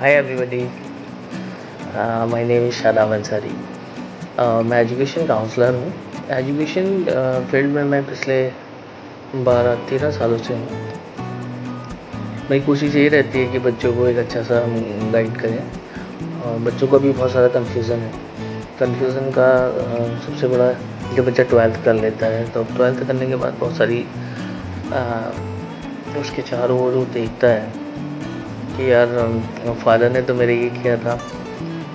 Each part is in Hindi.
Hi everybody, my name is Shadab Ansari. मैं एजुकेशन काउंसलर हूँ। एजुकेशन फील्ड में मैं पिछले 12-13 सालों से हूँ। मेरी कोशिश यही रहती है कि बच्चों को एक अच्छा सा गाइड करें। और बच्चों को भी बहुत सारा कन्फ्यूज़न है। कन्फ्यूज़न का सबसे बड़ा, जब बच्चा 12th कर लेता है तो 12th करने के बाद बहुत सारी उसके चारों ओर वो देखता है कि यार फादर ने तो मेरे ये किया था,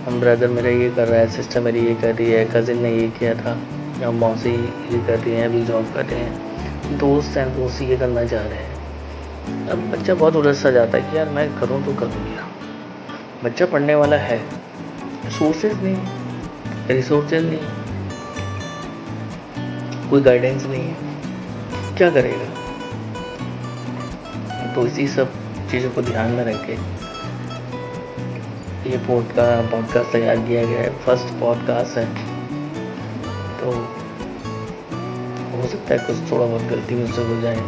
ब्रदर मेरा ये कर रहा है, सिस्टर मेरी ये कर रही है, कज़िन ने ये किया था, या मौसी ये कर रही हैं, अभी जॉब कर रहे हैं, दोस्त हैं दोस्त ये करना चाह रहे हैं। अब बच्चा बहुत उलझ सा जाता है कि यार मैं करूँ तो करूँ क्या। बच्चा पढ़ने वाला है, सोर्सेज नहीं, रिसोर्सेज नहीं, कोई गाइडेंस नहीं है, क्या करेगा। तो इसी सब चीज़ों को ध्यान में रख के ये पॉडकास्ट तैयार किया गया है। फर्स्ट पॉडकास्ट है, तो हो सकता है कुछ थोड़ा बहुत गलती मुझसे हो जाए,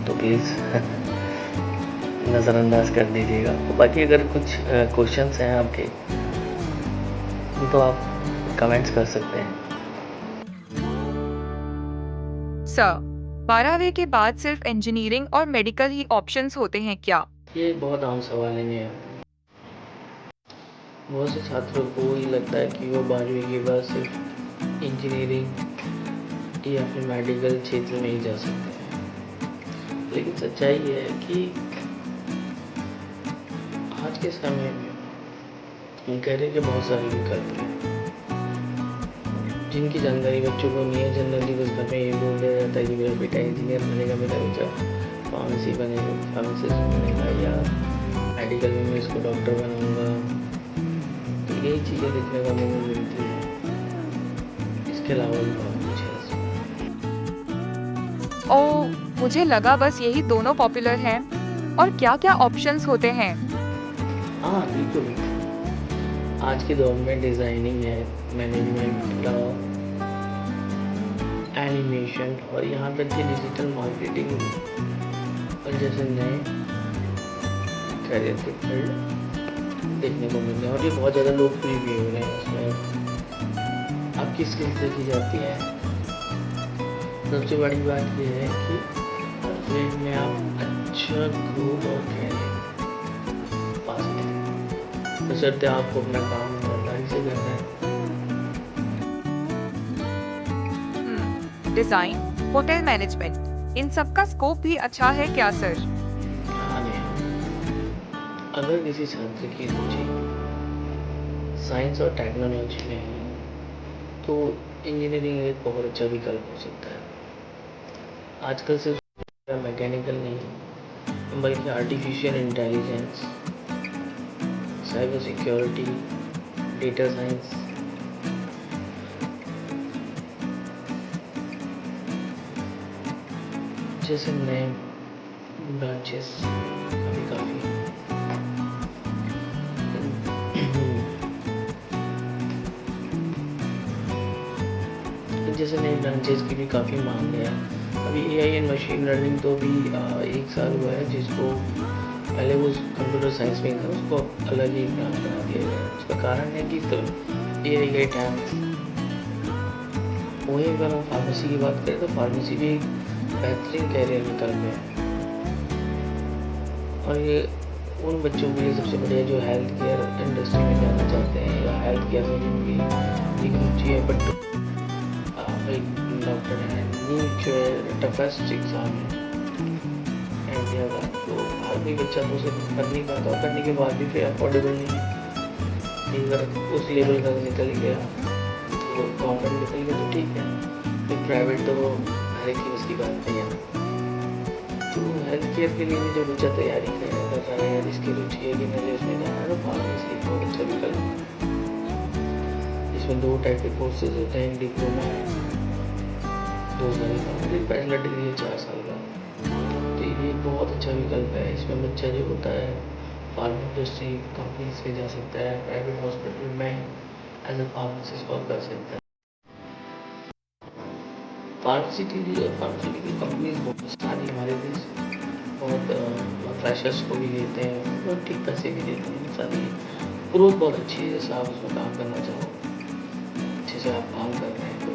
तो प्लीज़ नज़रअंदाज कर दीजिएगा। बाकी अगर कुछ क्वेश्चंस हैं आपके तो आप कमेंट्स कर सकते हैं। सर, 12वीं के बाद सिर्फ इंजीनियरिंग और मेडिकल ही ऑप्शंस होते हैं क्या? ये बहुत आम सवाल है ये। बहुत से छात्रों को ये लगता है कि वो 12वीं के बाद सिर्फ इंजीनियरिंग या फिर मेडिकल क्षेत्र में ही जा सकते हैं, लेकिन सच्चाई ये है कि आज के समय में करियर के बहुत सारे विकल्प हैं जिनकी जानकारी बच्चों को नहीं है। जनरली बस घर में ये बोल दिया जाता है कि मेरा बेटा इंजीनियर बनेगा, मेरा बेटा फार्मेसी बनेगा, फार्मासिस्ट बनेगा, या मेडिकल में मैं इसको डॉक्टर बनाऊंगा। तो यही चीज़ें देखने को मुझे मिलती है, इसके अलावा भी बहुत कुछ है। ओह, मुझे लगा बस यही दोनों पॉपुलर हैं। और क्या-क्या ऑप्शंस होते हैं? हाँ बिल्कुल, आज के दौर में डिज़ाइनिंग है, मैनेजमेंट, लॉ, एनिमेशन और यहाँ तक कि डिजिटल मार्केटिंग और जैसे नए करियर के फील्ड देखने को मिल रहे हैं, और ये बहुत ज़्यादा लोकप्रिय भी हो रहे हैं। इसमें आपकी स्किल्स देखी जाती है। सबसे बड़ी बात यह है कि हर फील्ड में आप अच्छा ग्रोथ और कैरियर पा सकते हैं, बशर्ते आपको अपना काम ईमानदारी से करना है। डिजाइन, होटल मैनेजमेंट, इन सब का स्कोप भी अच्छा है क्या सर? हाँ जी, अगर किसी छात्र की रुचि साइंस और टेक्नोलॉजी में है तो इंजीनियरिंग एक बहुत अच्छा विकल्प हो सकता है। आजकल सिर्फ मैकेनिकल नहीं बल्कि artificial intelligence, cyber security, data science जैसे नए ब्रांचेस अभी काफ़ी जैसे नए ब्रांचेस की भी काफ़ी मांग है। अभी एआई एंड मशीन लर्निंग तो भी 1 साल हुआ है, जिसको पहले वो कंप्यूटर साइंस में था, उसको अलग ही ब्रांच बना दिया गया है। उसका कारण है कि तो एआई के टाइम वही, अगर हम फार्मेसी की बात करें तो फार्मेसी भी एक बेहतरीन कैरियर विकल्प है, और ये उन बच्चों के लिए सबसे बढ़िया जो हेल्थ केयर इंडस्ट्री में जाना चाहते हैं या हेल्थ केयर में जिनकी एक रुचि है। बट एक डॉक्टर है, नीट जो है टफेस्ट एग्ज़ाम है इंडिया का, तो हर कोई बच्चा तो उसे कर नहीं पाता, और करने के बाद भी फिर अफोर्डेबल नहीं है। अगर उस लेवल का निकल गया तो गवर्नमेंट निकल गया तो ठीक है, फिर प्राइवेट तो हर एक की उसकी बात नहीं है ना। तो हेल्थ केयर के लिए भी जो बच्चा तैयारी कर रहा है या जिसकी रुचि है कि मुझे उसमें जाना है, तो फार्मेसी एक बहुत अच्छा विकल्प है। इसमें 2 टाइप के कोर्सेज होते हैं, डिप्लोमा है 2 साल का, और एक बैचलर डिग्री है 4 साल का। तो ये एक बहुत अच्छा विकल्प है। इसमें बच्चा जो होता है फार्मा इंडस्ट्री कंपनीज में जा सकता है, प्राइवेट हॉस्पिटल में एज ए फार्मासिस्ट वर्क कर सकता है। फार्मास्यूटिकल कंपनीज बहुत सारी हमारे देश बहुत फ्रेशर्स को भी लेते हैं, बहुत ठीक पैसे भी देते हैं, सारी ग्रोथ बहुत अच्छी है। जैसे आप उसमें काम करना चाहो, अच्छे से आप काम कर रहे हैं तो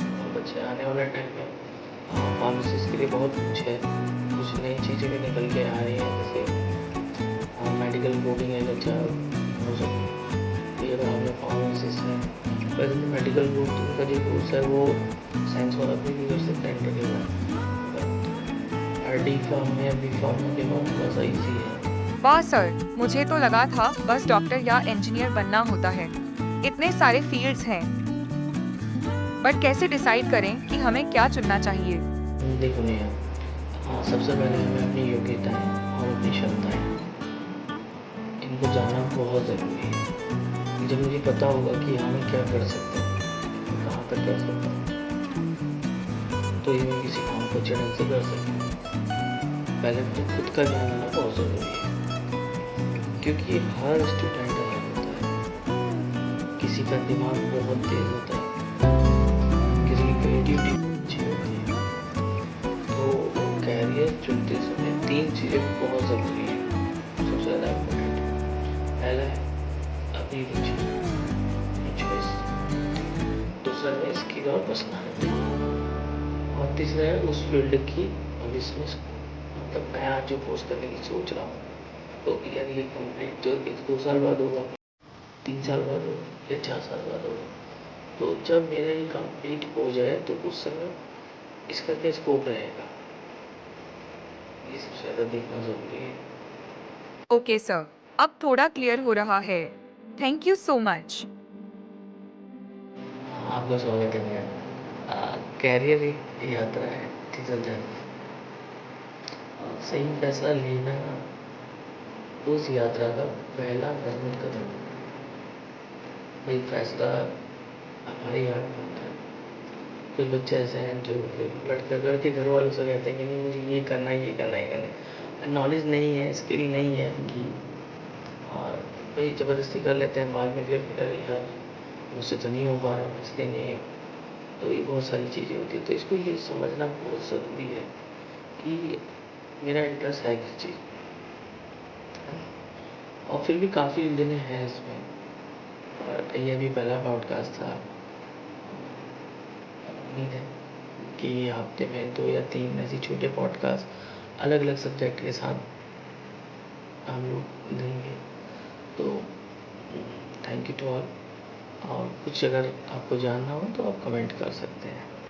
बहुत अच्छे आने वाले टाइम में फार्मेसिस्ट के लिए बहुत कुछ है, कुछ नई चीज़ें भी निकल के आ रही हैं। जैसे मेडिकल कोडिंग है, अच्छा हो सकता है अगर आपने फार्मेसिस्ट है। वैसे तो मेडिकल कोड का जो कोर्स है वो साइंस वाला भी कर सकता है, इंटरव्यू में डी फार्म या बी फार्म के बाद थोड़ा सा ईजी है। वाह सर, मुझे तो लगा था बस डॉक्टर या इंजीनियर बनना होता है। इतने सारे फील्ड्स हैं। बट कैसे डिसाइड करें कि हमें क्या चुनना चाहिए? देखो नेहा, सबसे पहले हमें अपनी योग्यताएं और अपनी क्षमताएं इनको जानना बहुत ज़रूरी है। जब मुझे पता होगा कि हम क्या कर सकते हैं, कहाँ तक कर सकते हैं, तो ये मैं किसी काम को चैनल से कर सकता हूँ। पहले मुझे खुद का ज्ञान होना बहुत ज़रूरी है, क्योंकि हर स्टूडेंट अलग होता है। किसी का दिमाग बहुत तेज होता है, किसी की क्रिएटिविटी अच्छी होती है। तो कैरियर चुनते समय 3 चीज़ें बहुत ज़रूरी है, सबसे ज़्यादा इम्पोर्टेंट। पहला है अपनी रुचि, चॉइस। दूसरा है स्किल और पर्सनालिटी, और तीसरा है उस फील्ड की बिजनेस, मतलब मैं आज जो कोर्स करने की सोच रहा हूँ, तो यार ये कंप्लीट जो 1-2 साल बाद होगा, 3 साल बाद होगा या 4 साल बाद होगा। तो जब मेरा ये कंप्लीट हो जाए तो उस समय इसका क्या स्कोप रहेगा, ये सबसे ज़्यादा देखना ज़रूरी है। ओके सर, अब थोड़ा क्लियर हो रहा है। Thank you so much. आपका स्वागत है मेरा। कैरियर एक यात्रा है, डीजल जर्नी। सही फैसला लेना उस यात्रा का पहला मजबूत कदम है। भाई फैसला हमारे हाथ में होता है। कुछ बच्चे ऐसे हैं जो लड़के घर वालों से कहते हैं कि नहीं मुझे ये करना है, ये करना है, ये करना है। नॉलेज नहीं है, स्किल नहीं है उनकी, और भाई ज़बरदस्ती कर लेते हैं। बाद में फिर अरे यार मुझसे तो नहीं हो पा रहा, इसलिए नहीं। तो ये बहुत सारी चीज़ें होती हैं। तो इसको ये समझना बहुत ज़रूरी है कि मेरा इंटरेस्ट है किस चीज़ में। और फिर भी काफ़ी उलझने हैं इसमें, और ये भी पहला पॉडकास्ट था। उम्मीद है कि हफ्ते में 2 या 3 ऐसी छोटे पॉडकास्ट अलग अलग सब्जेक्ट के साथ हम लोग देंगे। तो थैंक यू टू ऑल। और कुछ अगर आपको जानना हो तो आप कमेंट कर सकते हैं।